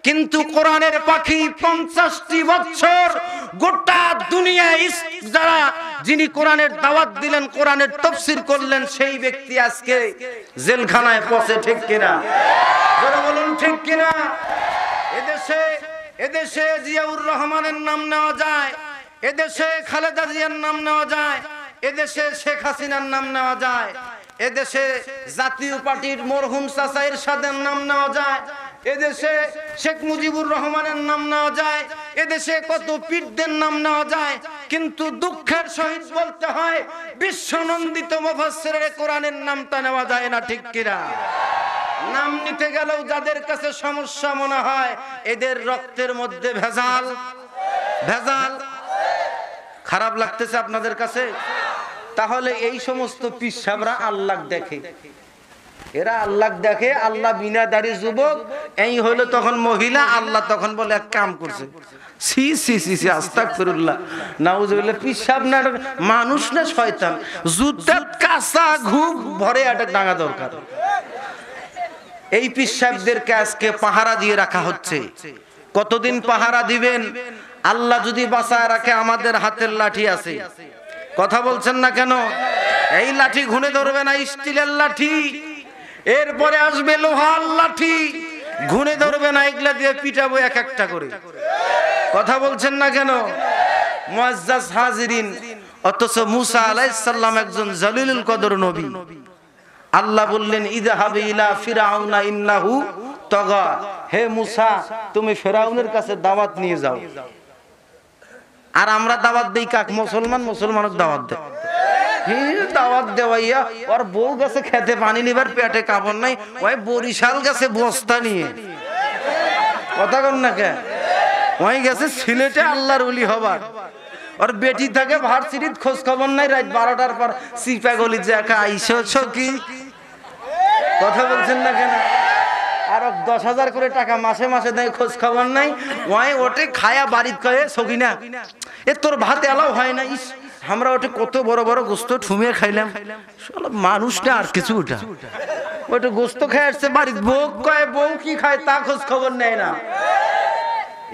কিন্তু কোরআনের পাখি 50টি বছর গোটা দুনিয়ায় যারা যিনি কোরআনের দাওয়াত দিলেন, কোরআনের তাফসীর করলেন, সেই ব্যক্তি আজকে জেলখানায় পচে। ঠিক কিনা? যারা বলুন ঠিক কিনা? এদেশে জিয়াউর রহমানের নাম নেওয়া যায়, এদেশে খালেদা জিয়ার নাম নেওয়া যায়, এদেশে শেখ হাসিনার নাম নেওয়া যায়, এদেশে জাতীয় পার্টির মরহুম চাচা এরশাদের নাম নেওয়া যায়, এদেশে শেখ মুজিবুর রহমানের নাম নেওয়া যায়, এদেশে কত পীরদের নাম নেওয়া যায়। কিন্তু দুঃখের সহিত বলতে হয়, বিশ্বনন্দিত মুফাসসিরে কোরআনের নামটা নেওয়া যায় না। ঠিক কিনা? নাম নিতে গেলেও যাদের কাছে সমস্যা মনে হয়, এদের রক্তের মধ্যে ভেজাল। খারাপ লাগতেছে আপনাদের কাছে? তাহলে এই সমস্ত পীর সাহেবরা আল্লাহ দেখে, এরা আল্লাহ দেখে। আল্লাহ বিনা দাড়ি যুবক, এই হলো তখন মহিলা, আল্লাহ তখন বলে এক কাম করছে। সি সি সি সি, আস্তাগফিরুল্লাহ, নাউজুবিল্লাহ। পীর সাহেব না মানুষ না শয়তান? জুতার কাঁচা ঘুম ভরে একটা ডাঙা দরকার। এই পীর সাহেবদেরকে আজকে পাহারা দিয়ে রাখা হচ্ছে। কতদিন পাহারা দিবেন? আল্লাহ যদি বাঁচায় রাখে, আমাদের হাতের লাঠি আছে। কথা বলছেন না কেন? এই লাঠি ঘুরে ধরবে না, স্টিলের লাঠি। এরপরে আসবে লোহার লাঠি, ঘুরে ধরবে না, এগুলা দিয়ে পিটাবো এক একটা করে। কথা বলছেন না কেন? মুআজ্জাজ হাজিরিন, অথচ মুসা আলাইহিস সালাম একজন জলিলুল কদর নবী। আল্লাহ বললেন, ইযহাব ইলা ফিরআউনা ইন্নাহু তাগা, হে মুসা তুমি ফিরআউনের কাছে দাওয়াত নিয়ে যাও। আর আমরা দাওয়াত দেই কাক? মুসলমানক দাওয়াত দেয়। দাওয়াত দেওয়াইয়া ওর বউ গেছে খেতে পানি নিবার, পেটে কাপড় নাই, ওই বরিশাল গেছে বস্তা নিয়ে। কথা কন না কে? ওই গেছে সিলেটে আল্লাহর ওলি হবার, ওর বেটি থাকে ভার্সিটিত, খোঁজ খবর নাই। রাত 12টার পর সিপা গলি যে একা আইসো কি? কথা বলছেন না কেন? আর 10,000 করে টাকা মাসে মাসে দেয়, খোঁজ খবর নাই। ওই ওটে খায়া বাড়িত কয়ে সকিনা, এ তোর ভাত এলাও হয় না। ইস, আমরা ওটে কত বড় বড় গোস্ত ঠুমিয়ে খাইলাম। মানুষটা আর কিছু, ওটা গোস্ত খেয়ে আসছে বাড়িতে। বউ কয়ে, বউ কি খায় তা খোঁজ খবর নেয় না।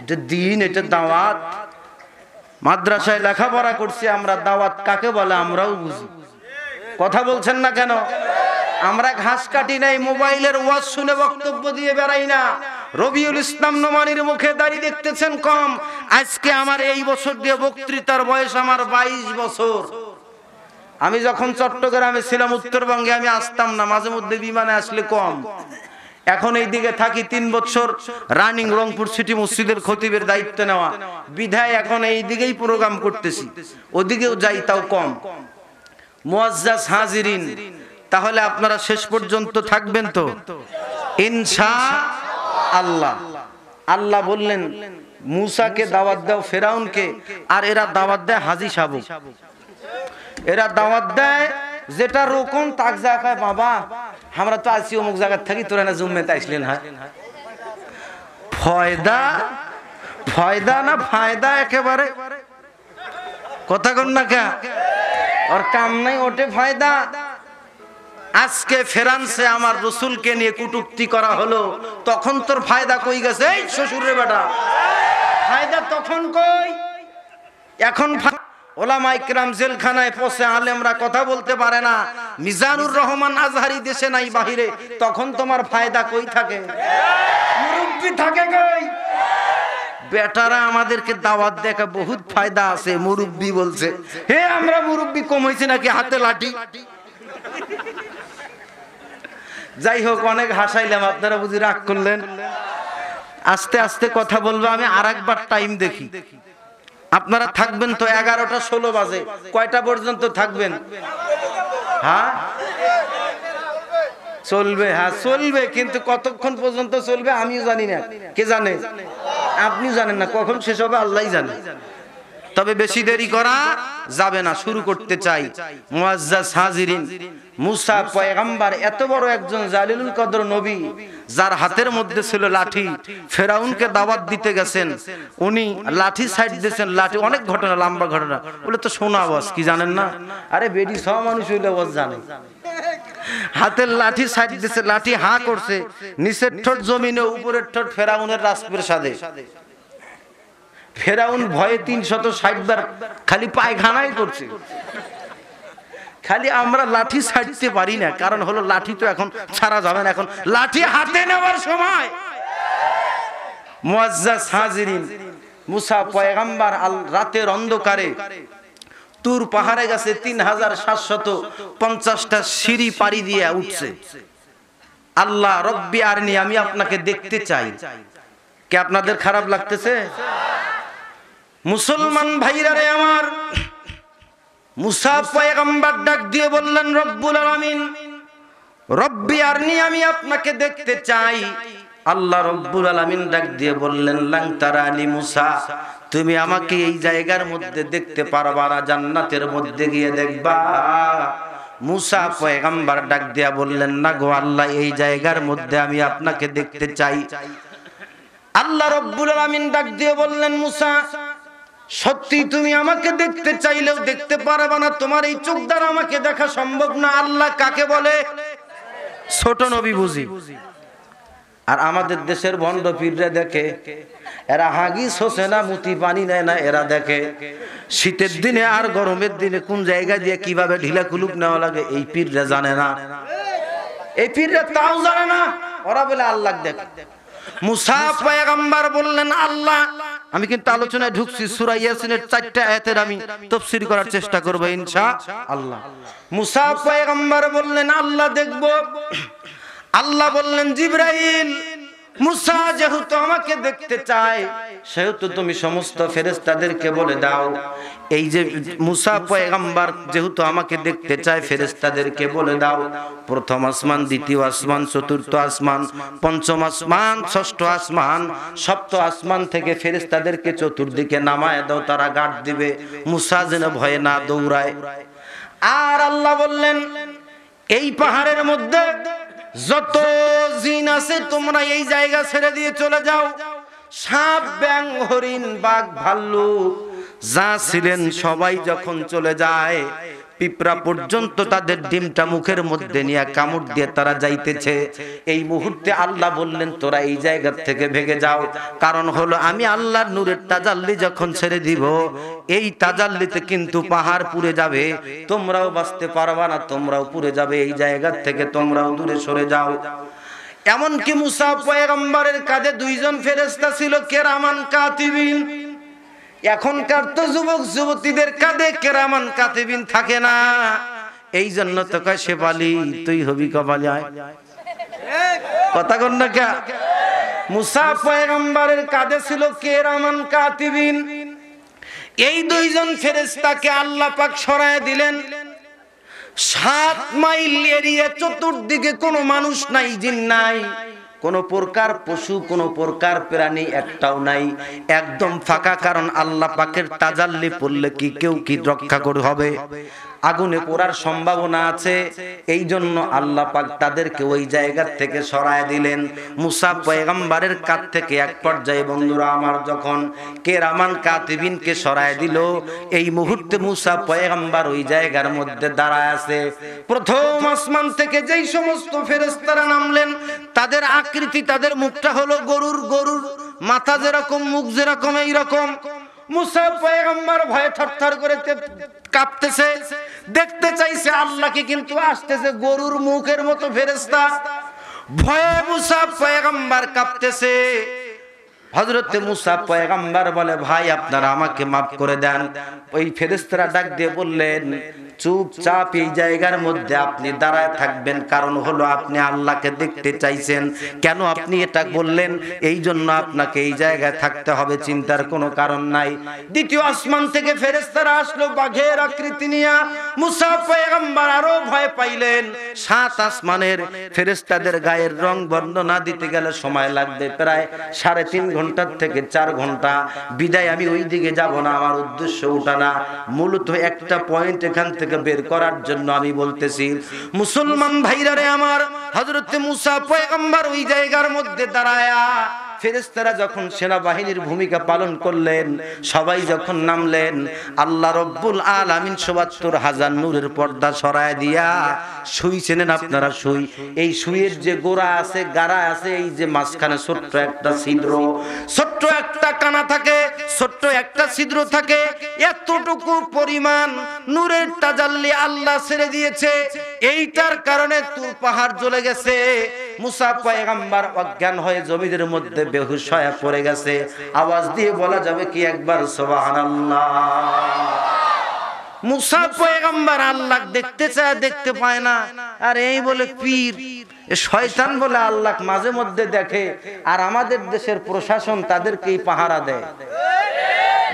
এটা দিন, এটা দাওয়াত। মাদ্রাসায় লেখাপড়া করছি আমরা, দাওয়াত কাকে বলে আমরাও বুঝি। কথা বলছেন না কেন? আমরা ঘাস কাটি নাই, মোবাইলের ওয়াজ শুনে বক্তব্য দিয়ে বেড়াই না। রবিউল ইসলাম নোমানির মুখে দাড়ি দেখতেছেন কম। আজকে আমার এই বছর দিয়ে বক্তৃতার বয়স আমার 22 বছর। আমি যখন চট্টগ্রামে ছিলাম, উত্তরবঙ্গে আমি আসতাম না, মাঝে মধ্যে বিমানে আসলে কম। এখন এই দিকে থাকি 3 বছর, রানিং রংপুর সিটি মসজিদের খতিবের দায়িত্ব নেওয়া বিধায় এখন এই দিকেই প্রোগ্রাম করতেছি, ওদিকেও যাই তাও কম। মুআজ্জাজ হাজিরিন, তাহলে আপনারা শেষ পর্যন্ত থাকবেন তো ইনশাআল্লাহ। আল্লাহ বললেন মুসাকে দাওয়াত দাও ফেরাউনকে, আর এরা দাওয়াত দেয় হাজী সাহেব। এরা দাওয়াত দেয় যেটা রকম তাক জায়গায়, বাবা আমরা তো আছি অমুক জায়গায় থাকি, তোরা না জুম্মেতে আসলেন। হ্যাঁ, ফয়দা না ফায়দা একেবারে। কথা কন না কে? ওর কাম নাই, ওটে ফায়দা। আজকে ফ্রান্সে আমার রসুলকে নিয়ে কটূক্তি করা হলো, তখন তোর ফায়দা কই গেছে? এই শ্বশুরের বেটা, ফায়দা তখন কই? এখন ওলামা ইকরাম জেলখানায় পচে, আলেমরা কথা বলতে পারে না। মিজানুর রহমান আজহারি দেশে নাই বাহিরে, তখন তোমার ফায়দা কই থাকে? মুরব্বি থাকে কই? বেটারা আমাদেরকে দাওয়াত দেখা বহুত ফায়দা আছে। মুরব্বি বলছে, হে আমরা মুরব্বি কম হয়েছে নাকি হাতে লাঠি? যাই হোক, অনেক হাসাইলাম, আপনারা বুঝি রাগ করলেন। আস্তে আস্তে কথা বলবো। আমি আরেকবার টাইম দেখি। আপনারা থাকবেন তো? 11টা 16 বাজে। কয়টা পর্যন্ত থাকবেন? হ্যাঁ চলবে, হ্যাঁ চলবে, কিন্তু কতক্ষণ পর্যন্ত চলবে আমিও জানি না। কে জানে? আপনি জানেন না কখন শেষ হবে, আল্লাহই জানে। তবে বেশি দেরি করা যাবে না, শুরু করতে চাই। মুআজ্জাজ হাজিরিন, মুসা পয়গম্বর এত বড় একজন জালিলুল কদর নবী, যার হাতের মধ্যে ছিল লাঠি, ফেরাউনকে দাওয়াত দিতে গেছেন, উনি লাঠি সাইড দিয়েছেন। লাঠি, অনেক ঘটনা, লম্বা ঘটনা, বলে তো শোনা আওয়াজ কি জানেন না? আরে বেডি সব মানুষ হইলে আওয়াজ জানে। হাতের লাঠি সাইড দিছে, লাঠি হা করছে, নিচের ঠোঁট জমিনে, উপরের ঠোঁট ফেরাউনের রাজপ্রাসাদে। ফেরাউন ভয়ে 360 বার খালি পায়খানাই করছে। খালি আমরা লাঠি ছাড়তে পারি না, কারণ হলো লাঠি তো এখন ছাড়া যাবে না, এখন লাঠি হাতে নেওয়ার সময়। মুআজ্জাজ হাজিরিন, মুসা পয়গম্বর রাতের অন্ধকারে তুর পাহাড়ে গেছে, 3750টা সিঁড়ি পাড়ি দিয়ে উঠছে। আল্লাহ রব্বি আরনি, আমি আপনাকে দেখতে চাই। কে আপনাদের খারাপ লাগতেছে? মুসলমান ভাইরা রে আমার, মুসা পয়গম্বর ডাক দিয়ে বললেন, রব্বুল আলামিন, রব্বি আরনি, আমি আপনাকে দেখতে চাই। আল্লাহ রব্বুল আলামিন ডাক দিয়ে বললেন, লাং তারানি মুসা, তুমি আমাকে এই জায়গার মধ্যে দেখতে পারবা না, জান্নাতের মধ্যে গিয়ে দেখবা। মুসা পয়গম্বর ডাক দিয়া বললেন, না গো আল্লাহ, এই জায়গার মধ্যে আমি আপনাকে দেখতে চাই। আল্লাহ রব্বুল আলামিন ডাক দিয়ে বললেন, মুসা, সত্যি তুমি আমাকে দেখতে চাইলেও দেখতে পারবা না, তোমার এই চোখ দ্বারা আমাকে দেখা সম্ভব না। আল্লাহ কাকে বলে? ছোট নবী বুঝি। আর আমাদের দেশের ভণ্ড পীররা দেখে, এরা হাগিস হোসে না, মুতি পানি নেয় না, এরা দেখে শীতের দিনে আর গরমের দিনে কোন জায়গা দিয়ে কিভাবে ঢিলা কুলুপ নেওয়া লাগে, এই পীররা জানে না। এই পীররা তাও জানে না, ওরা বলে আল্লাহ দেখে। মুসা পয়গম্বর বললেন, আল্লাহ, আমি কিন্তু আলোচনায় ঢুকছি, সূরা ইয়াসিনের 4টা আয়াতের আমি তাফসীর করার চেষ্টা করব ইনশাআল্লাহ। মুসা পয়গম্বর বললেন, আল্লাহ দেখব। আল্লাহ বললেন, জিবরাইল, মুসা যেহেতু আমাকে দেখতে চায়, সেহেতু তুমি সমস্ত ফেরেশতাদেরকে বলে দাও, এই যে মুসা পয়গম্বর যেহেতু আমাকে দেখতে চায়, ফেরেশতাদেরকে বলে দাও, প্রথম আসমান, দ্বিতীয় আসমান, চতুর্থ আসমান, পঞ্চম আসমান, ষষ্ঠ আসমান, সপ্ত আসমান থেকে ফেরেশতাদেরকে চতুর্দিকে নামায় দাও, তারা গার্ড দিবে, মুসা যেন ভয়ে না দৌড়ায়। আর আল্লাহ বললেন, এই পাহাড়ের মধ্যে যত জিন আছে তোমরা এই জায়গা ছেড়ে দিয়ে চলে যাও। সাপ, ব্যাঙ, হরিণ, বাঘ, ভাল্লুক যা ছিলেন সবাই যখন চলে যায়, পিঁপড়া পর্যন্ত তাদের ডিমটা মুখের মধ্যে নিয়ে কামড় দিয়ে তারা যাইতেছে। এই মুহূর্তে আল্লাহ বললেন, তোরা এই জায়গা থেকে ভেগে যাও, কারণ হলো আমি আল্লাহর নূরের তাজাল্লি যখন ছেড়ে দিব, এই তাজাল্লিতে কিন্তু পাহাড় পুড়ে যাবে, তোমরাও বাঁচতে পারবা না, তোমরাও পুড়ে যাবে, এই জায়গা থেকে তোমরাও দূরে সরে যাও। এমনকি মুসা পয়গম্বরের কাঁধে 2জন ফেরেশতা ছিল, কেরামান কাতিবিন। এখনকার তো যুবক যুবতীদের কাঁধে কেরামান কাতিবিন থাকে না, এই জন্য তো কয় শেফালি তুই হবি কপালি, আয় কথা কন না কে। মুসা পয়গম্বরের কাঁধে ছিল কেরামান কাতিবিন। এই 2জন ফেরেশতাকে আল্লাহ পাক সরায় দিলেন। 7 মাইল এরিয়া, চতুর্দিকে কোনো মানুষ নাই, জিন নাই, কোন প্রকার পশু, কোন প্রকার প্রাণী একটাও নাই, একদম ফাঁকা। কারণ আল্লাহ পাকের তাজাল্লি পড়লে কি কেউ কি রক্ষা করে হবে? আগুনে পোড়ার সম্ভাবনা আছে, এই জন্য আল্লাহ পাক তাদেরকে ওই জায়গা থেকে সরায় দিলেন। মুসা পয়গম্বরের কাছ থেকে এক পর্যায়ে বন্ধুরা আমার যখন কেরামান কাতিবিনকে সরায় দিল, এই মুহূর্তে মুসা পয়গম্বর ওই জায়গার মধ্যে দাঁড়ায় আছে। প্রথম আসমান থেকে যেই সমস্ত ফেরেশতারা নামলেন, তাদের আকৃতি, তাদের মুখটা হলো গরুর মাথা যেরকম, মুখ যেরকম, এইরকম। মুসা পয়গম্বর ভয়ে থরথর করে কাঁপতেছে, দেখতে চাইছে আল্লাহকে, কিন্তু আসতেছে গরুর মুখের মতো ফেরেশতা। ভয়ে মুসা পয়গম্বর কাঁপতেছে। হযরতে মুসা পয়গম্বর বলে, ভাই আপনারা আমাকে মাফ করে দেন। ওই ফেরেশতারা ডাক দিয়ে বললেন, চুপচাপ এই জায়গার মধ্যে আপনি দাঁড়ায় থাকবেন, কারণ হলো আপনি আল্লাহকে দেখতে চাইছেন। কেন আপনি এটা বললেন? এই জন্য আপনাকে এই জায়গায় থাকতে হবে, চিন্তার কোনো কারণ নাই। দ্বিতীয় আসমান থেকে ফেরেশতারা আসলো বাঘের আকৃতি নিয়ে। মুসা পয়গম্বর আরো ভয় পাইলেন। 7 আসমানের ফেরেশতাদের গায়ের রং বর্ণনা দিতে গেলে সময় লাগবে প্রায় 3.5 ঘন্টা থেকে 4 ঘন্টা। বিদায় আমি ওই দিকে যাব না, আমার উদ্দেশ্য ওটা না, মূলত একটা পয়েন্ট এখান থেকে বের করার জন্য আমি বলতেছি। মুসলমান ভাইরা রে আমার, হযরতে মুসা পয়গম্বর ওই জায়গার মধ্যে দাঁড়ায়া ফেরেশতারা যখন সেনাবাহিনীর ভূমিকা পালন করলেন, সবাই যখন নামলেন, আল্লাহ রব্বুল আলামিন ৭৪,০০০ নূরের পর্দা সরায় দিয়া সুই চেনেন আপনারা? সুই, এই সুইয়ের যে গোড়া আছে, গাড়া আছে, এই যে মাঝখানে ছোট্ট একটা ছিদ্র, ছোট্ট একটা কানা থাকে, ছোট্ট একটা ছিদ্র থাকে, এতটুকু পরিমাণ নূরের তাজাল্লি আল্লাহ ছেড়ে দিয়েছে। এইটার কারণে তুর পাহাড় জ্বলে গেছে। মুসা পয়গম্বর অজ্ঞান হয়ে জমিনের মধ্যে বেহুশ হয়ে পড়ে গেছে। আওয়াজ দিয়ে বলা যাবে কি একবার সুবহানাল্লাহ? মুসা পয়গম্বর আল্লাহ দেখতে চায়, দেখতে পায় না। আর এই বলে পীর, শয়তান বলে আল্লাহ মাঝে মধ্যে দেখে, আর আমাদের দেশের প্রশাসন তাদেরকেই পাহারা দেয়।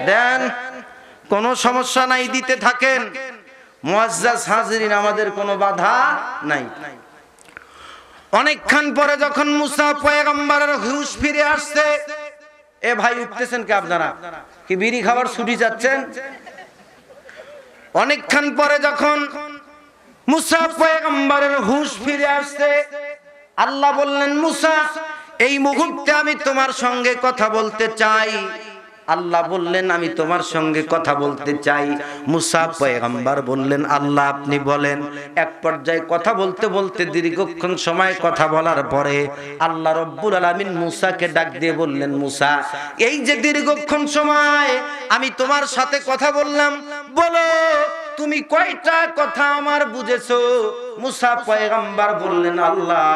দেন, কোনো সমস্যা নাই, দিতে থাকেন। মুআজ্জাজ হাজিরিন, আমাদের কোনো বাধা নাই। অনেকক্ষণ পরে যখন মুসা পয়গম্বরের হুঁশ ফিরে আসছে, এ ভাই উঠতেছেন কি আপনারা? কি বিড়ি খাবার ছুটি যাচ্ছেন? অনেকক্ষণ পরে যখন মুসা পয়গম্বরের হুঁশ ফিরে আসছে, আল্লাহ বললেন, মুসা, এই মুহূর্তে আমি তোমার সঙ্গে কথা বলতে চাই। আল্লাহ বললেন, আমি তোমার সঙ্গে কথা বলতে চাই। মুসা পয়গম্বর বললেন, আল্লাহ আপনি বলেন। এক পর্যায়ে কথা বলতে বলতে দীর্ঘক্ষণ সময় কথা বলার পরে আল্লাহ রব্বুল আলামিন মুসাকে ডাক দিয়ে বললেন, মুসা, এই যে দীর্ঘক্ষণ সময় আমি তোমার সাথে কথা বললাম, বলো তুমি কয়টা কথা আমার বুঝেছো? মুসা পয়গম্বর বললেন, আল্লাহ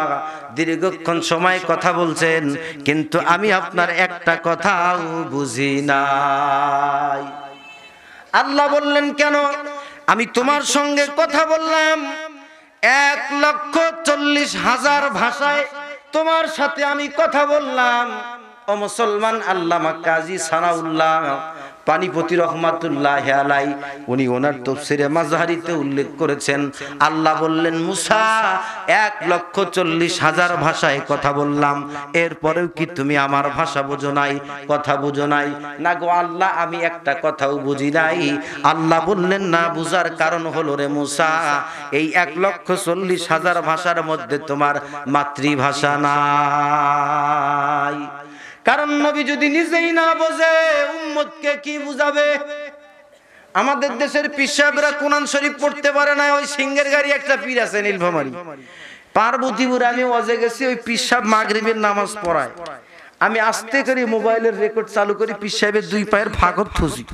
দীর্ঘক্ষণ সময় কথা বলছেন, কিন্তু আমি আপনার একটা কথাও বুঝি নাই। আল্লাহ বললেন, কেন? আমি তোমার সঙ্গে কথা বললাম ১,৪০,০০০ ভাষায়, তোমার সাথে আমি কথা বললাম। ও মুসলমান, আল্লামা কাজী সানাউল্লাহ পানিপতি রহমাতুল্লাহ আলাই, উনি ওনার তাফসীরে মাযহারিতে উল্লেখ করেছেন, আল্লাহ বললেন, মুসা ১,৪০,০০০ ভাষায় কথা বললাম, এরপরেও কি তুমি আমার ভাষা বুঝো নাই, কথা বুঝো নাই? না গো আল্লাহ, আমি একটা কথাও বুঝি নাই। আল্লাহ বললেন, না বুঝার কারণ হলো রে মুসা, এই ১,৪০,০০০ ভাষার মধ্যে তোমার মাতৃভাষা নাই। কারণ নবী যদি নিজেই না বোঝে, উম্মতকে কি বুঝাবে? আমাদের দেশের পীর সাহেবরা কোরআন শরীফ পড়তে পারে না। ওই সিংহের গাড়ি একটা পীর আছে নীলফামারী, পার্বতীপুর। আমি ওয়াজে গেছি, ওই পীর সাহেব মাগরিবের নামাজ পড়ায়। আমি আস্তে করে মোবাইলের রেকর্ড চালু করি, পীর সাহেবের 2 পায়ের ফাঁকত থুজি,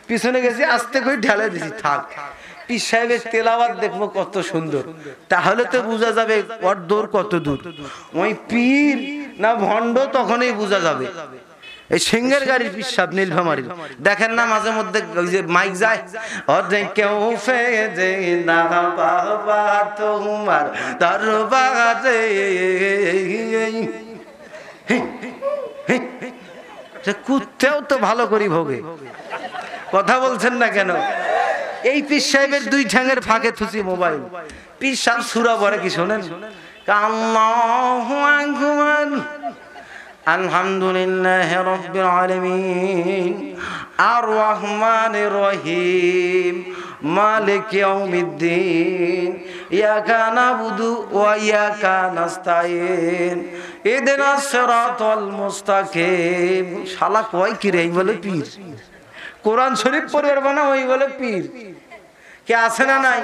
পিছনে গেছি, আস্তে করে ঢেলে দিছি, থাক। পীর সাহেবের তেলাওয়াত দেখবো কত সুন্দর, তাহলে তো বোঝা যাবে ওর দূর কত দূর। ওই পীর না ভণ্ড তখনই বোঝা যাবে। এই সিংহের গাড়ির পীর সাহেব নীলফামারীর, দেখেন না মাঝে মধ্যে যে মাইক যায়, অর্ধেক কেউ ফেজে না বাবা তোমার দরবারে, কুত্তেও তো ভালো করি ভোগে। কথা বলছেন না কেন? এই পীর সাহেবের 2 ঠ্যাঙের ফাঁকে থুসি মোবাইল। পীর সাহেব সূরা পড়ে কি শোনেন? আল্লাহু আকবার, আলহামদুলিল্লাহি রাব্বিল আলামিন, আর রহমানির রহিম, মালিক ইয়াউমিদ্দিন, ইয়াকা নাবুদু ওয়া ইয়াকা নাস্তাইন, ইহদিনাস সিরাতাল মুস্তাকিম। শালা কয় কি রে? এই বলে পীর। কোরআন শরীফ পড়ে না, ওই বলে পীর। কে আছে না নাই?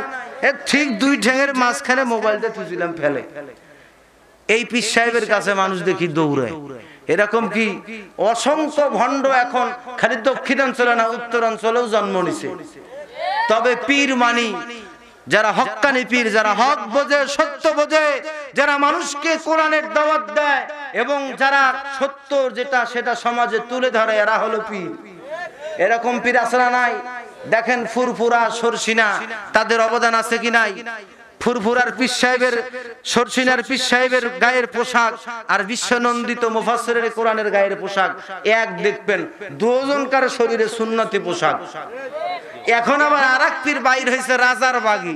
ঠিক 2 ঠ্যাঙের মাঝখানে মোবাইলটা থুছিলাম ফেলে। এই পীর সাহেবের কাছে মানুষ দেখি দৌড়ায়। এরকম কি অসংখ্য ভণ্ড এখন খালি দক্ষিণাঞ্চলে না, উত্তরাঞ্চলেও জন্ম নিছে। তবে পীর মানি যারা হক্কানি পীর, যারা হক বোঝে, সত্য বোঝে, যারা মানুষকে কোরআনের দাওয়াত দেয় এবং যারা সত্য যেটা সেটা সমাজে তুলে ধরে, এরা হলো পীর। এরকম পীর আছে না নাই? দেখেন ফুরফুরা, সরসিনা, তাদের অবদান আছে কি নাই? ফুরফুরার পীর সাহেবের, সরসিনার পীর সাহেবের গায়ের পোশাক আর বিশ্বনন্দিত মুফাসসিরের কোরআনের গায়ের পোশাক এক দেখবেন, দুজনকার শরীরে সুন্নতি পোশাক। এখন আবার আরেক পীর বাইর হয়েছে, রাজার বাগী।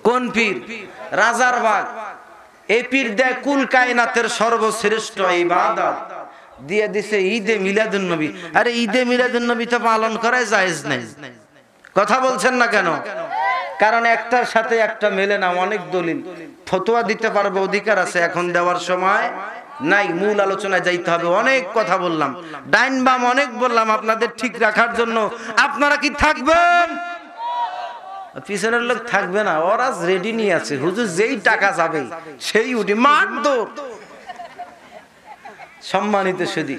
কোন পীর? রাজার বাগ। এই পীর দেয় কুল কায়নাতের সর্বশ্রেষ্ঠ ইবাদত, দিয়ে দিছে ঈদে মিলাদুন নবী। আরে ঈদে মিলাদুন নবী তো পালন করাই জায়েজ নাই। কথা বলছেন না কেন? কারণ একটার সাথে একটা মেলে না, অনেক দলিল। ফতোয়া দিতে পারবে, অধিকার আছে, এখন দেওয়ার সময় নাই, মূল আলোচনায় যাইতে হবে। অনেক কথা বললাম, ডাইন বাম অনেক বললাম আপনাদের ঠিক রাখার জন্য। আপনারা কি থাকবেন? পিছনের লোক থাকবে না, ওরা রেডি নিয়ে আছে। হুজুর যেই টাকা যাবে সেই উঠি মার দৌড়। সম্মানিত সুধী,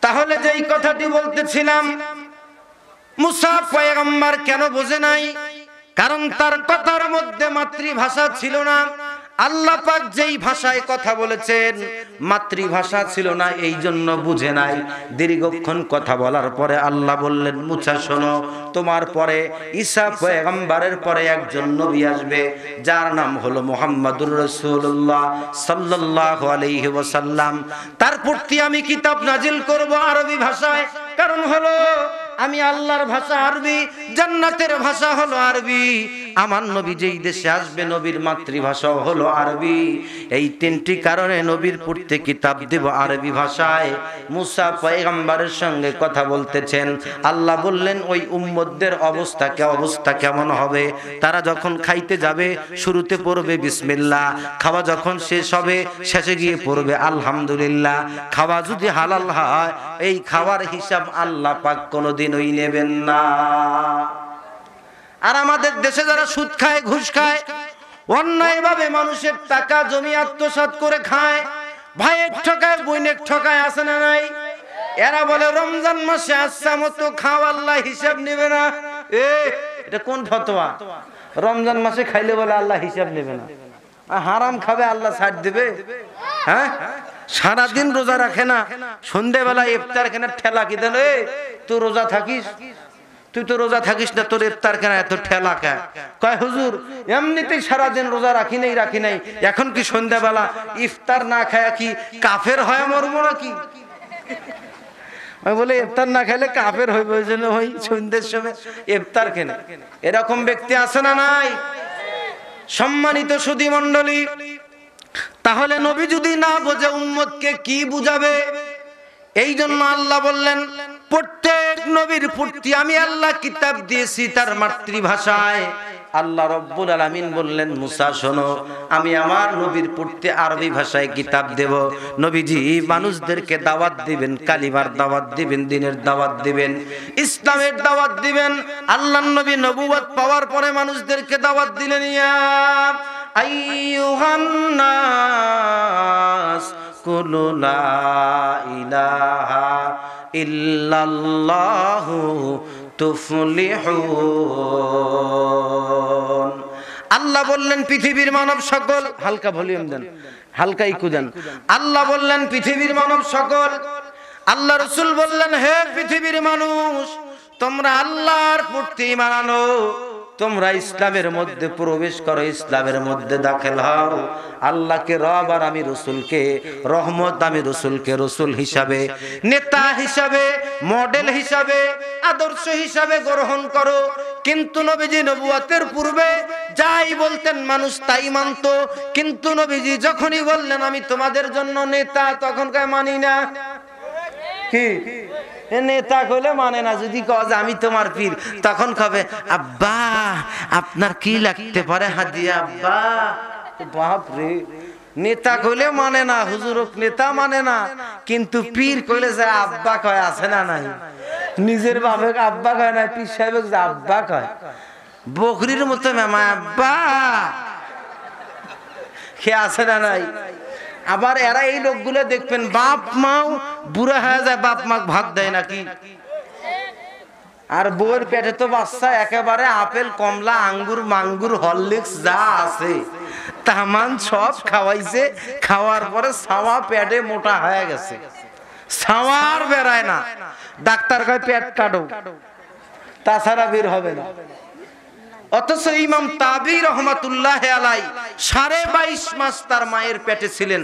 তাহলে যেই কথাটি বলতেছিলাম, মুসা পয়গম্বর কেন বোঝে নাই? কারণ তার কথার মধ্যে মাতৃভাষা ছিল না। আল্লাহ পাক যেই ভাষায় কথা বলেছেন মাতৃভাষা ছিল না, এই জন্য বুঝে নাই। দীর্ঘক্ষণ কথা বলার পরে আল্লাহ বললেন, মুসা শোনো, তোমার পরে ঈসা পয়গম্বরের পরে একজন নবী আসবে, যার নাম হলো মুহাম্মাদুর রাসূলুল্লাহ সাল্লাল্লাহু আলাইহি ওয়াসাল্লাম। তার প্রতি আমি কিতাব নাজিল করব আরবি ভাষায়। কারণ হলো আমি আল্লাহর ভাষা আরবি, জান্নাতের ভাষা হলো আরবি। আমার নবী যেই দেশে আসবে নবীর মাতৃভাষাও হলো আরবি। এই তিনটি কারণে নবীর পড়তে কিতাব দেব আরবি ভাষায়। মুসা পয়গম্বরের সঙ্গে কথা বলতেছেন। আল্লাহ বললেন, ওই উম্মতদের অবস্থা কেমন হবে? তারা যখন খাইতে যাবে শুরুতে পড়বে বিসমিল্লাহ, খাওয়া যখন শেষ হবে শেষে গিয়ে পড়বে আলহামদুলিল্লাহ। খাওয়া যদি হালাল হয় এই খাওয়ার হিসাব আল্লাহ পাক কোনোদিন ওই নেবেন না। আর আমাদের দেশে যারা সুদ খায়, ঘুষ খায়, অন্যায়ভাবে মানুষের টাকা জমি আত্মসাৎ করে খায়, ভাইয়ের ঠকায় বোনের ঠকায়, আছে না নাই? এরা বলে রমজান মাসে আচ্ছা মতো খাও, আল্লাহ হিসাব নেবে না। এটা কোন ফতোয়া? রমজান মাসে খাইলে বলে আল্লাহ হিসাব নেবে না, হারাম খাবে আল্লাহ ছাড় দেবে? হ্যাঁ, সারাদিন রোজা রাখে না, সন্ধ্যেবেলা ইফতার কেন ঠেলা কি দেন? তুই রোজা থাকিস, তুই তো রোজা থাকিস না, তোর ইফতার কেন এত ঠেলা কে? কয় হুজুর এমনিতেই সারাদিন রোজা রাখি নাই, এখন কি সন্ধ্যাবেলা ইফতার না খায় কি কাফের হয় মরবো নাকি? আমি বলে ইফতার না খাইলে কাফের হইব, ওই জন্য ওই সন্ধ্যের সময় ইফতার কেন? এরকম ব্যক্তি আছে না নাই? সম্মানিত সুধী মণ্ডলী, তাহলে নবী যদি না বোঝে উম্মতকে কি বুঝাবে? এই জন্য আল্লাহ বললেন, প্রত্যেক নবীর প্রতি আমি আল্লাহ কিতাব দিয়েছি তার মাতৃভাষায়। আল্লাহ রব্বুল আলামিন বললেন, মুসা শোনো, আমি আমার নবীর প্রতি আরবি ভাষায় কিতাব দেব। নবীজি মানুষদেরকে দাওয়াত দিবেন, কালিমার দাওয়াত দিবেন, দ্বীনের দাওয়াত দিবেন, ইসলামের দাওয়াত দিবেন। আল্লাহর নবী নবুয়ত পাওয়ার পরে মানুষদেরকে দাওয়াত দিলেন, ইয়া আইয়ুহান নাস কুলু লা ইলাহা ইল্লাল্লাহু তুফলিহুন। আল্লাহ বললেন পৃথিবীর মানব সকল, হালকা ভলিউম দেন, হালকা ইকু দেন। আল্লাহ বললেন পৃথিবীর মানব সকল, আল্লাহ রাসূল বললেন, হে পৃথিবীর মানুষ, তোমরা আল্লাহর প্রতি ঈমান আনো, তোমরা ইসলামের মধ্যে প্রবেশ করো, ইসলামের মধ্যে দাখিল হও। আল্লাহকে রব আর আমি রসুলকে রহমত, আমি রসুলকে রসুল হিসাবে, নেতা হিসাবে, মডেল হিসাবে, আদর্শ হিসাবে গ্রহণ করো। কিন্তু নবীজি নবুয়তের পূর্বে যাই বলতেন মানুষ তাই মানত, কিন্তু নবীজি যখনই বললেন আমি তোমাদের জন্য নেতা, তখন কয় মানি না। কি নেতা কইলে মানে না, যদি কয় আমি তোমার পীর তখন কবে আব্বা আপনার কি লাগতে পারে হাদিয়া আব্বা। বাপ রে, নেতা কইলে মানে না, হুজুর নেতা মানে না, কিন্তু পীর কইলে যে আব্বা কয়, আছে না নাই? নিজের বাপে আব্বা কয় না, পীর সাহেব যে আব্বা কয়, বকরির মতো মেমা আব্বা, সে আছে না নাই? আবার এরা এই লোকগুলো দেখবেন বাপ মাও বুড়া হয়ে যায়, বাপ মা ভাত দেয় নাকি? আর বউয়ের পেটে তো বাচ্চা একেবারে আপেল কমলা আঙ্গুর মাঙ্গুর হরলিক্স যা আছে তামান সব খাওয়াইছে, খাওয়ার পরে ছাওয়া পেটে মোটা হয়ে গেছে, ছাওয়ার বেরায় না। ডাক্তার কয় পেট কাটো, তাছাড়া বের হবে না। অথচ ইমাম তাবি রহমাতুল্লাহ আলাই 22.5 মাস তার মায়ের পেটে ছিলেন,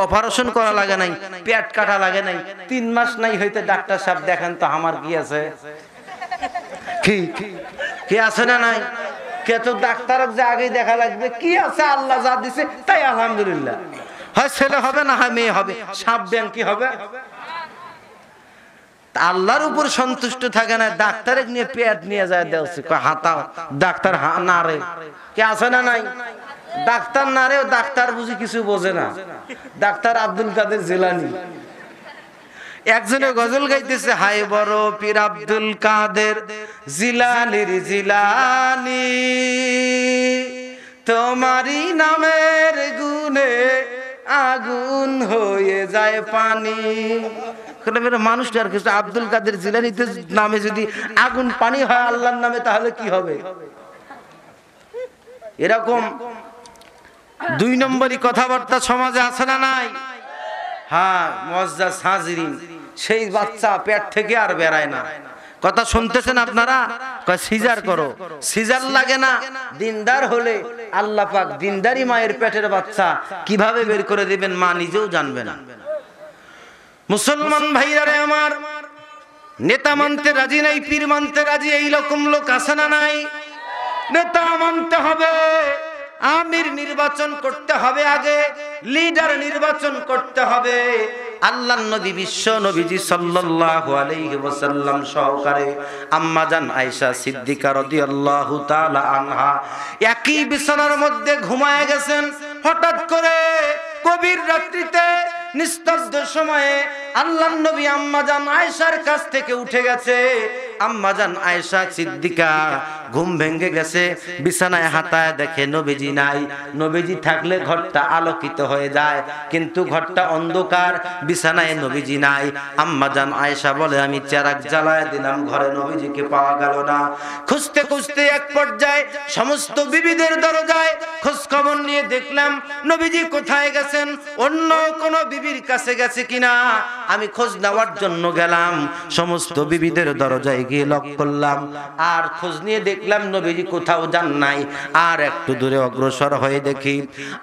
অপারেশন করা লাগে নাই, পেট কাটা লাগে নাই। 3 মাস নাই হইতে ডাক্তার সাহেব দেখেন তো আমার কি আছে, কি আছে না নাই? কে তো ডাক্তার যে আগে দেখা লাগবে, কি আছে আল্লাহ যা দিছে তাই আলহামদুলিল্লাহ। হয় ছেলে হবে না হয় মেয়ে হবে, সাপ ব্যাং কি হবে? আল্লাহর উপর সন্তুষ্ট থাকে না, ডাক্তারে নিয়ে পেট নিয়ে যায় দেওয়া হাতাও, ডাক্তার না রে, কে আছে না নাই? ডাক্তার না রে, ডাক্তার বুঝি কিছু বোঝে না, ডাক্তার আব্দুল কাদের জিলানী। একজনে গজল গাইতেছে, হাই বড় পীর আব্দুল কাদের জিলানীর জিলানী, তোমারই নামের গুণে আগুন হয়ে যায় পানি। মানুষটার কিছু আব্দুল কাদের জিলানীতে নামে যদি আগুন পানি হয় আল্লাহর নামে, তাহলে কি হবে? এরকম দুই নম্বরই কথাবার্তা সমাজে আছে না নাই? হ্যাঁ, মুআজ্জাজ হাজিরিন, সেই বাচ্চা পেট থেকে আর বেরায় না। কথা শুনতেছেন আপনারা? কয় সিজার করো, সিজার লাগে না। দিনদার হলে আল্লাহ পাক দিনদারি মায়ের পেটের বাচ্চা কিভাবে বের করে দিবেন মা নিজেও জানবে না। মুসলমান ভাইরা রে আমার, নেতা মানতে রাজি নাই, পীর মানতে রাজি, এই রকম লোক আছে না নাই? নেতা মানতে হবে, আমির নির্বাচন করতে হবে, আগে লিডার নির্বাচন করতে হবে। আল্লাহর নবী বিশ্ব নবীজি সাল্লাল্লাহু আলাইহি ওয়াসাল্লাম সহকারে আম্মা জান আয়েশা সিদ্দিকা রাদিয়াল্লাহু তাআলা আনহা একই বিছানার মধ্যে ঘুমায় গেছেন। হঠাৎ করে গভীর রাত্রিতে নিস্তব্ধ সময়ে আল্লাহর নবী আম্মা জান আয়েশার কাছ থেকে উঠে গেছে। আম্মা জান আয়েশা সিদ্দিকা ঘুম ভেঙে গেছে, বিছানায় হাতায় দেখে নবীজি নাই। নবীজি থাকলে ঘরটা আলোকিত হয়ে যায়, কিন্তু ঘরটা অন্ধকার, বিছানায় নবীজি নাই। আম্মা জান আয়েশা বলে, আমি চেরাগ জ্বালায় দিলাম, ঘরে নবীজিকে পাওয়া গেল না। খুঁজতে খুঁজতে এক পর্যায়ে সমস্ত বিবিদের দরজায় খোঁজ খবর নিয়ে দেখলাম নবীজি কোথায় গেছেন, অন্য কোন বিবির কাছে গেছে কিনা। আমি খোঁজ নেওয়ার জন্য গেলাম, সমস্ত বিবিদের দরজায় গিয়ে লক করলাম, আর খোঁজ নিয়ে দেখলাম নবীজি কোথাও যান নাই। আর একটু দূরে অগ্রসর হয়ে দেখি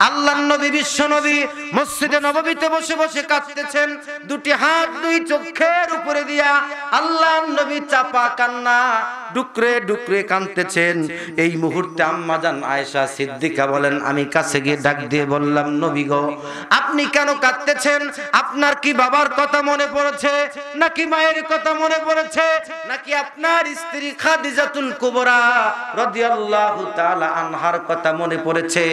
আল্লাহর নবী বিশ্ব নবী মসজিদে নববীতে বসে বসে কাঁদতেছেন, দুটি হাত দুই চোখের উপরে দিয়া আল্লাহর নবী চাপা কান্না, ডুকরে ডুকরে কাঁদতেছেন। এই মুহূর্তে আম্মা জান আয়েশা সিদ্দিকা বলেন, আমি কাছে গিয়ে ডাক দিয়ে বললাম, নবী গো, আপনি কেন কাঁদতেছেন? আপনার কি বাবার কথা মনে পড়েছে, নাকি মায়ের কথা মনে পড়েছে, নাকি আপনার স্ত্রী খাদিজাতুল কুবরা রাদিয়াল্লাহু তাআলা আনহার কথা মনে পড়েছে?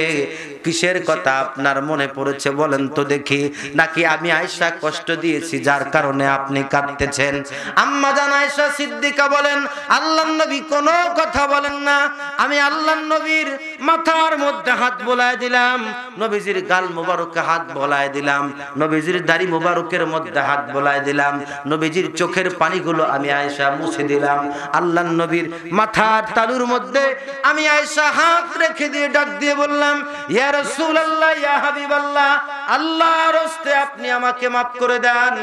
কিসের কথা আপনার মনে পড়েছে বলেন তো দেখি, নাকি আমি আয়েশা কষ্ট দিয়েছি যার কারণে আপনি কাঁদতেছেন? আম্মা জান আয়েশা সিদ্দিকা বলেন, আল্লাহর নবী কোনো কথা বলেন না। আমি আল্লাহর নবীর মাথার মধ্যে হাত বোলায় দিলাম, নবীজির গাল মোবারকে হাত বোলায় দিলাম, নবীজির দাড়ি মোবারকের মধ্যে হাত বোলায় দিলাম, নবীজির চোখের পানিগুলো আমি আয়েশা মুছে দিলাম। আল্লাহর নবীর মাথার তালুর মধ্যে আমি আয়েশা হাত রেখে দিয়ে ডাক দিয়ে বললাম, ইয়া রাসূলুল্লাহ, ইয়া হাবিবাল্লাহ, আল্লাহর রাস্তে আপনি আমাকে মাফ করে দেন।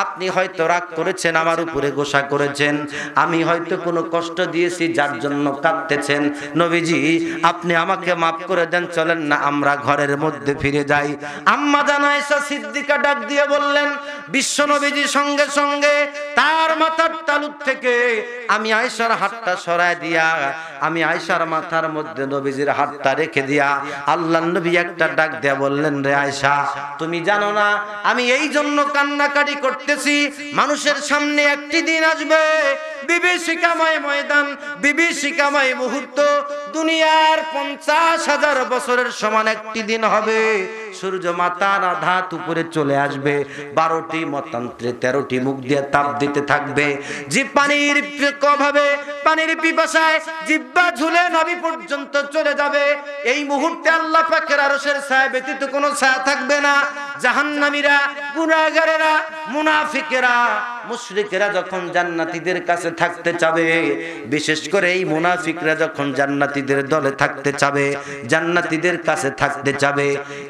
আপনি হয়তো রাগ করেছেন, আমার উপরে গোসা করেছেন, আমি হয়তো কোনো কষ্ট দিয়েছি যার জন্য কাঁদতেছেন। নবীজি, আপনি আমাকে মাফ করে দেন, চলেন না আমরা ঘরের মধ্যে ফিরে যাই। আম্মা জান আয়েশা সিদ্দিকা ডাক দিয়ে বললেন, বিশ্ব নবীজি সঙ্গে সঙ্গে তার মাথার তালুর থেকে আমি আয়েশার হাতটা সরায় দিয়া, আমি আয়েশার মাথার মধ্যে নবীজির হাতটা রেখে দিয়া আল্লাহর নবী একটা ডাক দিয়া বললেন, রে আয়েশা, তুমি জানো না আমি এই জন্য কান্নাকাটি করতেছি, মানুষের সামনে একটি দিন আসবে, বিভীষিকাময় ময়দান, বিভীষিকাময় মুহূর্ত, দুনিয়ার 50,000 বছরের সমান একটি দিন হবে। সূর্য মাথার আধাত উপরে চলে আসবে, 12টি মতান্ত্রে 13টি মুখ দিয়ে তাপ দিতে থাকবে, যে পানির ভাবে পানির পিপাসায় জিহ্বা ঝুলে নাভি পর্যন্ত চলে যাবে। এই মুহূর্তে আল্লাহ পাকের আরশের ছায়া ব্যতীত কোনো ছায়া থাকবে না। জাহান্নামীরা, গুনাহগারেরা, মুনাফিকেরা, মুশরিকেরা যখন জান্নাতীদের কাছে থাকতে চাবে, বিশেষ করে এই মুনাফিকরা যখন জান্নাতীদের দলে থাকতে চাবে, জান্নাতীদের কাছে থাকতে চাবে,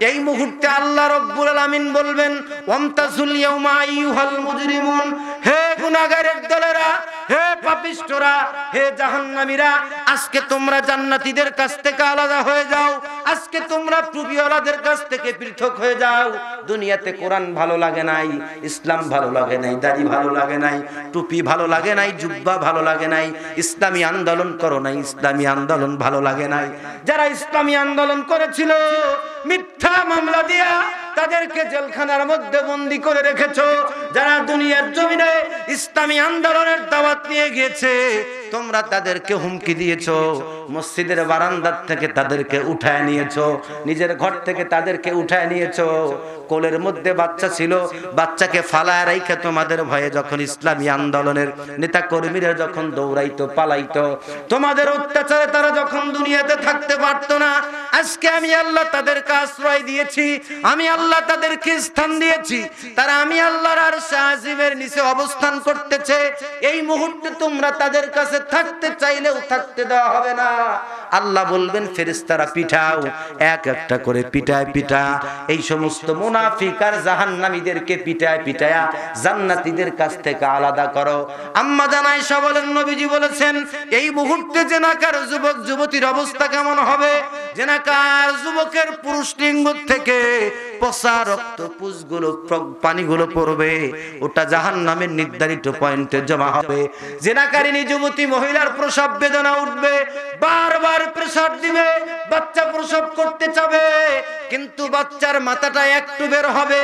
এই মুহূর্তে আল্লাহ রাব্বুল আলামিন বলবেন, ওয়ামতাজুল ইয়াউমা আইয়ুহাল মুজরিমুন, হে গুনাহগারের দলেরা, হে পাপিষ্ঠরা, হে জাহান্নামীরা, আজকে তোমরা জান্নাতীদের কাছ থেকে আলাদা হয়ে যাও, আজকে তোমরা টুপিওয়ালাদের কাছ থেকে পৃথক হয়ে যাও। দুনিয়াতে কোরআন ভালো লাগে নাই, ইসলাম ভালো লাগে নাই, দাড়ি ভালো লাগে নাই, টুপি ভালো লাগে নাই, জুব্বা ভালো লাগে নাই, ইসলামী আন্দোলন করো নাই, ইসলামী আন্দোলন ভালো লাগে নাই। যারা ইসলামী আন্দোলন করেছিল, মিথ্যা মামলা দিয়া তাদেরকে জেলখানার মধ্যে বন্দী করে রেখেছো। যারা দুনিয়ার জমিনে ইসলামী আন্দোলনের দাওয়াত নিয়ে গিয়েছে, তোমরা তাদেরকে হুমকি দিয়েছো, মসজিদের বারান্দার থেকে তাদেরকে উঠায় নিয়েছো, নিজের ঘর থেকে তাদেরকে উঠায় নিয়েছো। কোলের মধ্যে বাচ্চা ছিল, বাচ্চাকে ফালায় রাইখা তোমাদের ভয়ে যখন ইসলামী আন্দোলনের নেতা কর্মীরা যখন দৌড়াইতো পালাইতো, তোমাদের অত্যাচারে তারা যখন দুনিয়াতে থাকতে পারতো না, আজকে আমি আল্লাহ তাদেরকে আশ্রয় দিয়েছি, আমি আল্লাহ তাদেরকে স্থান দিয়েছি, তারা আমি আল্লাহর আরশে আজিমের নিচে অবস্থান করতেছে। এই মুহূর্তে তোমরা তাদের কাছে থাকতে চাইলেও থাকতে দেওয়া হবে না। আল্লাহ বলবেন ফেরেশতারা পিঠাও, এক একটা করে পিটায় পিটা এই সমস্ত মুনাফিক আর জাহান্নামীদেরকে পিটায় পিটায়া জান্নাতীদের কাছ থেকে আলাদা করো। আম্মা জান আয়েশা বলেন, নবীজি বলেছেন এই মুহূর্তে জেনাকার যুবক যুবতীর অবস্থা কেমন হবে? জেনাকার যুবকের পুরুষ লিঙ্গ থেকে পচা রক্ত পুষগুলো পানিগুলো পড়বে, ওটা জাহান্নামের নির্ধারিত পয়েন্টে জমা হবে। জেনাকারিনী যুবতী মহিলার প্রসব বেদনা উঠবে, বারবার প্রেসার দিবে, বাচ্চা প্রসব করতে চাবে, কিন্তু বাচ্চার মাথাটা একটু বের হবে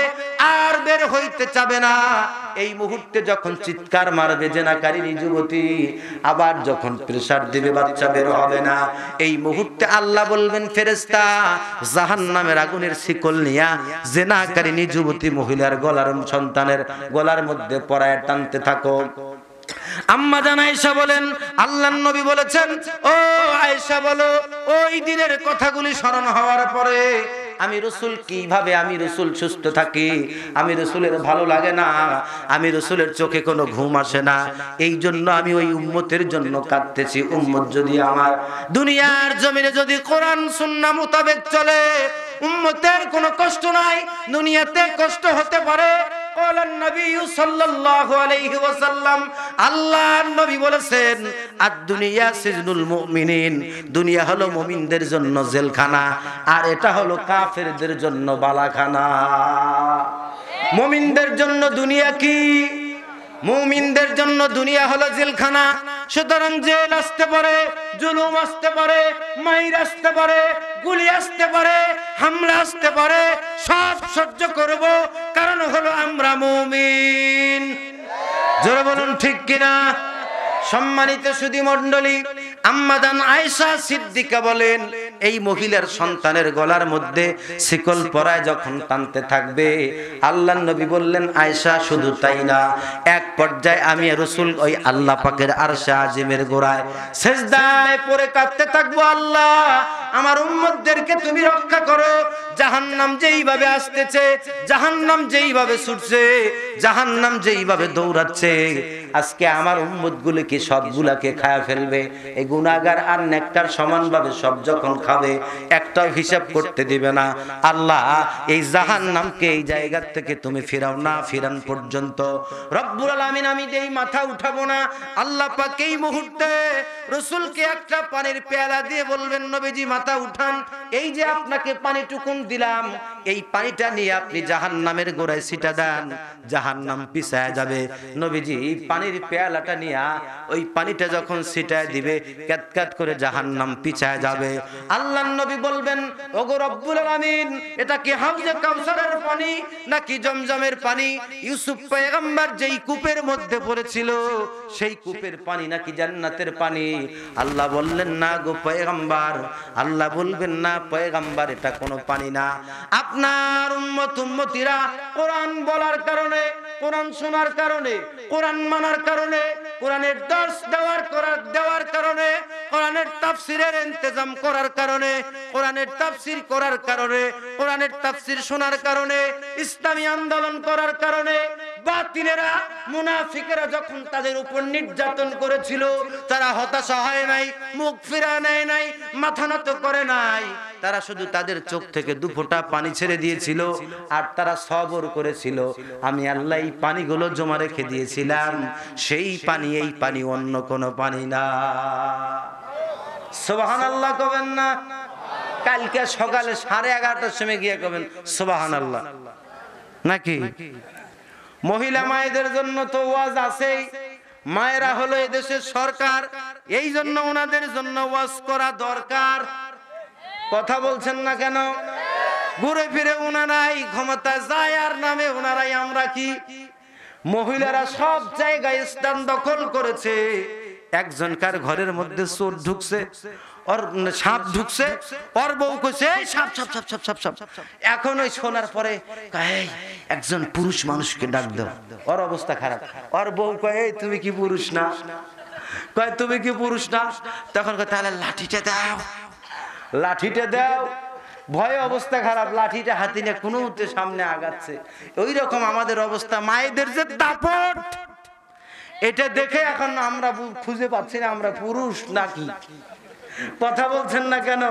আর বের হইতে চাবে না। এই মুহূর্তে যখন চিৎকার মারবে জেনাকারিনী যুবতী, আবার যখন প্রেসার দিবে বাচ্চা বের হবে না, এই মুহূর্তে আল্লাহ বলবেন ফেরেশতা জাহান্নামের আগুনের শিকল নিয়া জেনাকারিনী যুবতী মহিলার গলার সন্তানের গলার মধ্যে পরায় টানতে থাকো। আম্মা জান আয়েশা বলেন, আল্লাহর নবী বলেছেন, ও আয়েশা বলো, ওই দিনের কথাগুলি স্মরণ হওয়ার পরে আমি রাসূল কিভাবে আমি রাসূল সুস্থ থাকি, আমি রাসূলের ভালো লাগে না, আমি রাসূলের চোখে কোনো ঘুম আসে না, এই জন্য আমি ওই উম্মতের জন্য কাঁদতেছি। উম্মত যদি আমার দুনিয়ার জমিনে যদি কোরআন সুন্নাহ মোতাবেক চলে, উম্মতের কোনো কষ্ট নাই, দুনিয়াতে কষ্ট হতে পারে। বলেন নবী সাল্লাল্লাহু আলাইহি ওয়াসাল্লাম, আল্লাহর নবী বলেছেন আদ-দুনিয়া সিজনুল মুমিনিন, দুনিয়া হলো মুমিনদের জন্য জেলখানা, আর এটা হলো কাফেরদের জন্য বালাখানা। মুমিনদের জন্য দুনিয়া কি? মুমিনদের জন্য দুনিয়া হলো জেলখানা। সুতরাং জেল আসতে পারে, জুলুম আসতে পারে, মাইর আসতে পারে, গুলি আসতে পারে, হামলা আসতে পারে, সব সহ্য করব, কারণ হলো আমরা মুমিন। জোরে বলুন ঠিক কিনা? সম্মানিত সুধী মণ্ডলী, আম্মা জান আয়েশা সিদ্দিকা বলেন, এই মহিলার সন্তানের গলার মধ্যে শিকল পরায় যখন টানতে থাকবে, আল্লাহর নবী বললেন আয়েশা শুধু তাই না, এক পর্যায়ে আমি রাসূল ওই আল্লাহ পাকের আরশে আজিমের গোড়ায় সিজদায় পড়ে কাঁদতে থাকবো, আল্লাহ আমার উম্মতদেরকে তুমি রক্ষা করো। জাহান্নাম যেইভাবে আসতেছে, জাহান্নাম যেইভাবে ছুটছে, জাহান্নাম যেইভাবে দৌড়াচ্ছে, আজকে আমার উম্মতগুলোকে সবগুলাকে খায়া ফেলবে। এই গুনাহগার আর নেককার সমানভাবে সব যখন খাবে, একটাও হিসাব করতে দিবে না। আল্লাহ এই জাহান্নামকে এই জায়গা থেকে তুমি ফিরাও না, ফিরান পর্যন্ত রব্বুল আলামিন আমি এই মাথা উঠাবো না। আল্লাহ পাক এই মুহূর্তে রাসূলকে একটা পানির পেয়ালা দিয়ে বলবেন, নবীজি মাথা উঠান, এই যে আপনাকে পানিটুকুন দিলাম, এই পানিটা নিয়ে আপনি জাহান্নামের গোড়ায় ছিটা দেন, জাহান্নাম পিছায় যাবে। নবীজি পানির পেয়ালাটা নিয়ে ওই পানিটা যখন ছিটায় দিবে, ক্যাতক্যাত করে জাহান্নাম পিছায় যাবে। আল্লাহর নবী বলবেন, ওগো রব্বুল আলামিন, এটা কি হাউজে কাউসারের পানি নাকি জমজমের পানি? ইউসুফ পয়গম্বর যেই কূপের মধ্যে পড়েছিল, সেই কূপের পানি নাকি জান্নাতের পানি? আল্লাহ বললেন না গো পয়গম্বর, আল্লাহ বলবেন না পয়গম্বর, এটা কোনো পানি না। আপনার উম্মত উম্মতিরা কোরআন বলার কারণে, কোরআন শোনার কারণে, কোরআন মানার কারণে, কোরআনের দর্শ দেওয়ার কারণে, কোরআনের তাফসীরের ইন্তজাম করার কারণে, কোরআনের তাফসীর করার কারণে, কোরআনের তাফসীর শোনার কারণে, ইসলামী আন্দোলন করার কারণে, বাতিলেরা মুনাফিকেরা যখন তাদের উপর নির্যাতন করেছিল, তারা হতাশা হয় নাই, মুখ ফিরায় নেয় নাই, মাথা নত করে নাই, তারা শুধু তাদের চোখ থেকে দুফোঁটা পানি ছেড়ে দিয়েছিল আর তারা সবর করেছিল। আমি আল্লাহ এই পানিগুলো জমা রেখে দিয়েছিলাম, সেই পানি এই পানি, অন্য কোনো পানি না। সুবহানাল্লাহ কবেন না? কালকে সকালে 11:30টার সময় গিয়ে কবেন সুবহানাল্লাহ নাকি? মহিলা মায়েদের জন্য তো ওয়াজ আছেই, মায়েরা হলো এদেশের সরকার, এই জন্য ওনাদের জন্য ওয়াজ করা দরকার। কথা বলছেন না কেন? ঘুরে ফিরে ওনারাই ক্ষমতায় যায় আর নামে ওনারাই আমরা কি? মহিলারা সব জায়গায় স্থান দখল করেছে, একজনকার ঘরের মধ্যে চোর ঢুকছে, ওর সাপ ঢুকছে, ওর বউ কইছে এই সাপ সাপ সাপ সাপ সাপ সাপ। এখন ওই শোনার পরে এই একজন পুরুষ মানুষকে ডাক দাও। ওর অবস্থা খারাপ। ওর বউ কয় এই তুমি কি পুরুষ না? কয় তুমি কি পুরুষ না? তখন কয় তাহলে লাঠিটা দাও, লাঠিটা দাও। ভয়ে অবস্থা খারাপ, লাঠিটা হাতে নিয়ে কোনো মতে সামনে আগাচ্ছে। ওই রকম আমাদের অবস্থা, মায়েদের যে দাপট, এটা দেখে এখন আমরা খুঁজে পাচ্ছি না আমরা পুরুষ নাকি। কথা বলছেন না কেন?